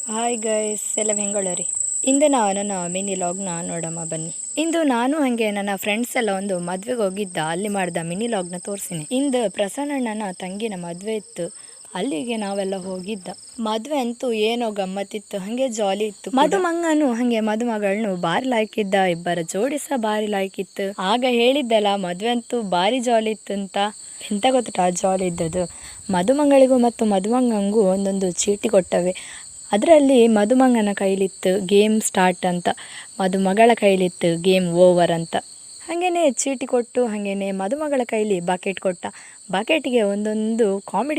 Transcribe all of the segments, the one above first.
Hi guys ಎಲ್ಲ ಹೆಂಗೊಳ್ಳರಿ. ಇಂದು ನಾವು ನನ್ನ ಮಿನಿ ಲಾಗ್ನ ನೋಡಮ್ಮ ಬನ್ನಿ. ಇಂದು ನಾನು ಹಾಗೆ ನನ್ನ ಫ್ರೆಂಡ್ಸ್ ಎಲ್ಲ ಒಂದು ಮದ್ವೆಗೆ ಹೋಗಿದ್ದ, ಅಲ್ಲಿ ಮಾಡಿದ ಮಿನಿ ಲಾಗ್ನ ತೋರಿಸಿನಿ. ಇಂದು ಪ್ರಸನ್ನಣ್ಣನ ತಂಗಿನ ಮದುವೆ ಇತ್ತು, ಅಲ್ಲಿಗೆ ನಾವೆಲ್ಲ ಹೋಗಿದ್ದ. ಮದುವೆ ಅಂತೂ ಏನೋ ಗಮ್ಮತ್ತಿತ್ತು, ಹಾಗೆ ಜಾಲಿ ಇತ್ತು. ಮದುಮಂಗನು ಹಾಗೆ ಮದುಮಗಳನ್ನು ಬಾರಿ ಲಾಯ್ಕಿದ್ದ, ಇಬ್ಬರ ಜೋಡಿ ಸಹ ಬಾರಿ ಲಾಯ್ಕಿತ್ತು. ಆಗ ಹೇಳಿದ್ದಲ್ಲ ಮದುವೆ ಅಂತೂ ಬಾರಿ ಜಾಲಿ ಇತ್ತು ಅಂತ. ಎಂತ ಗೊತ್ತಾ ಜಾಲಿ ಇದ್ದದ್ದು, ಮದುಮಗಳಿಗೂ ಮತ್ತು ಮದುಮಂಗಂಗೂ ಒಂದೊಂದು ಚೀಟಿ ಕೊಟ್ಟವೆ. ಅದರಲ್ಲಿ ಮದುಮಗನ ಕೈಲಿತ್ತು ಗೇಮ್ ಸ್ಟಾರ್ಟ್ ಅಂತ, ಮದುಮಗಳ ಕೈಲಿತ್ತು ಗೇಮ್ ಓವರ್ ಅಂತ. ಹಾಗೇನೆ ಚೀಟಿ ಕೊಟ್ಟು ಹಾಗೇನೆ ಮದುಮಗಳ ಕೈಲಿ ಬಕೆಟ್ ಕೊಟ್ಟ. ಬಕೆಟ್ಗೆ ಒಂದೊಂದು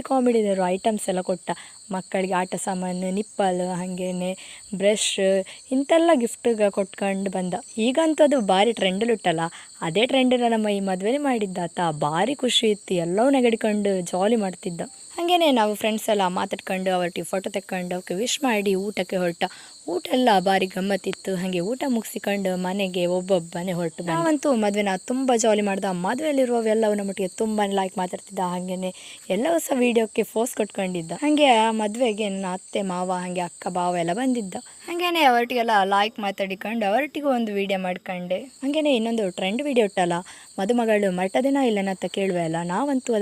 ಕಾಮಿಡಿದಿರೋ ಐಟಮ್ಸ್ ಎಲ್ಲ ಕೊಟ್ಟ. ಮಕ್ಕಳಿಗೆ ಆಟ ಸಾಮಾನು, ನಿಪ್ಪಲ್, ಹಾಗೇನೆ ಬ್ರಷ್ ಇಂತೆಲ್ಲ ಗಿಫ್ಟ್ಗೆ ಕೊಟ್ಕೊಂಡು ಬಂದ. ಈಗಂತೂ ಅದು ಭಾರಿ ಟ್ರೆಂಡಲ್ಲಿಟ್ಟಲ್ಲ, ಅದೇ ಟ್ರೆಂಡನ್ನ ನಮ್ಮ ಈ ಮದುವೆ ಮಾಡಿದ್ದಾತ. ಭಾರಿ ಖುಷಿ ಇತ್ತು, ಎಲ್ಲವೂ ನೆಗಡಿಕೊಂಡು ಜಾಲಿ ಮಾಡ್ತಿದ್ದ. ಹಾಗೇನೆ ನಾವು ಫ್ರೆಂಡ್ಸ್ ಎಲ್ಲ ಮಾತಾಡ್ಕೊಂಡು ಅವರೊಟ್ಟಿಗೆ ಫೋಟೋ ತೆಕ್ಕೊಂಡು ಅವಕ್ಕೆ ವಿಶ್ ಮಾಡಿ ಊಟಕ್ಕೆ ಹೊರಟ. ಊಟ ಎಲ್ಲ ಭಾರಿ ಗಮ್ಮತ್ತಿತ್ತು. ಹಾಗೆ ಊಟ ಮುಗಿಸಿಕೊಂಡು ಮನೆಗೆ ಒಬ್ಬೊಬ್ಬನೇ ಹೊರಟು. ನಾವಂತೂ ಮದುವೆನ ತುಂಬ ಜಾಲಿ ಮಾಡ್ದ. ಮದುವೆಯಲ್ಲಿರುವವೆಲ್ಲವೂ ನಮ್ಮೊಟ್ಟಿಗೆ ತುಂಬಾ ಲೈಕ್ ಮಾತಾಡ್ತಿದ್ದ. ಹಾಗೇನೆ ಎಲ್ಲವೂ ಸಹ ವೀಡಿಯೋಕ್ಕೆ ಫೋಸ್ ಕೊಟ್ಕೊಂಡಿದ್ದ. ಹಾಗೆ ಆ ಮದುವೆಗೆ ನನ್ನ ಅತ್ತೆ ಮಾವ ಹಾಗೆ ಅಕ್ಕ ಬಾವ ಎಲ್ಲ ಬಂದಿದ್ದ. ಹಾಗೇನೆ ಅವರೊಟ್ಟಿಗೆಲ್ಲ ಲೈಕ್ ಮಾತಾಡಿಕೊಂಡು ಅವರೊಟ್ಟಿಗೂ ಒಂದು ವೀಡಿಯೋ ಮಾಡ್ಕೊಂಡೆ. ಹಾಗೇನೆ ಇನ್ನೊಂದು ಟ್ರೆಂಡ್ ವೀಡಿಯೋ ಇಟ್ಟಲ್ಲ, ಮದುಮಗಳು ಮರಟದಿನ ಇಲ್ಲನಂತ ಕೇಳುವೆ ಅಲ್ಲ, ನಾವಂತೂ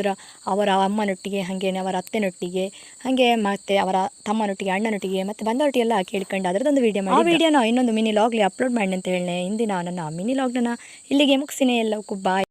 ಅವರ ಅಮ್ಮನೊಟ್ಟಿಗೆ ಹಾಗೇನೆ ಅವರ ಅತ್ತೆನೊಟ್ಟಿಗೆ ಹಾಗೆ ಮತ್ತೆ ಅವರ ತಮ್ಮನೊಟ್ಟಿಗೆ ಅಣ್ಣನೊಟ್ಟಿಗೆ ಮತ್ತೆ ಬಂದವರೊಟ್ಟಿಗೆಲ್ಲ ಕೇಳ್ಕೊಂಡು ಅದರದೊಂದು ವೀಡಿಯೋ ಮಾಡಿ. ಆ ವೀಡಿಯೋನ ಇನ್ನೊಂದು ಮಿನಿ ಲಾಗ್ಲಿ ಅಪ್ಲೋಡ್ ಮಾಡಿ ಅಂತ ಹೇಳನೆ. ಇಂದಿನ ನನ್ನ ಮಿನಿ ಲಾಗ್ನ ಇಲ್ಲಿಗೆ ಮುಗಿಸಿನೇ. ಎಲ್ಲವಕ್ಕೂ ಬಾಯ್.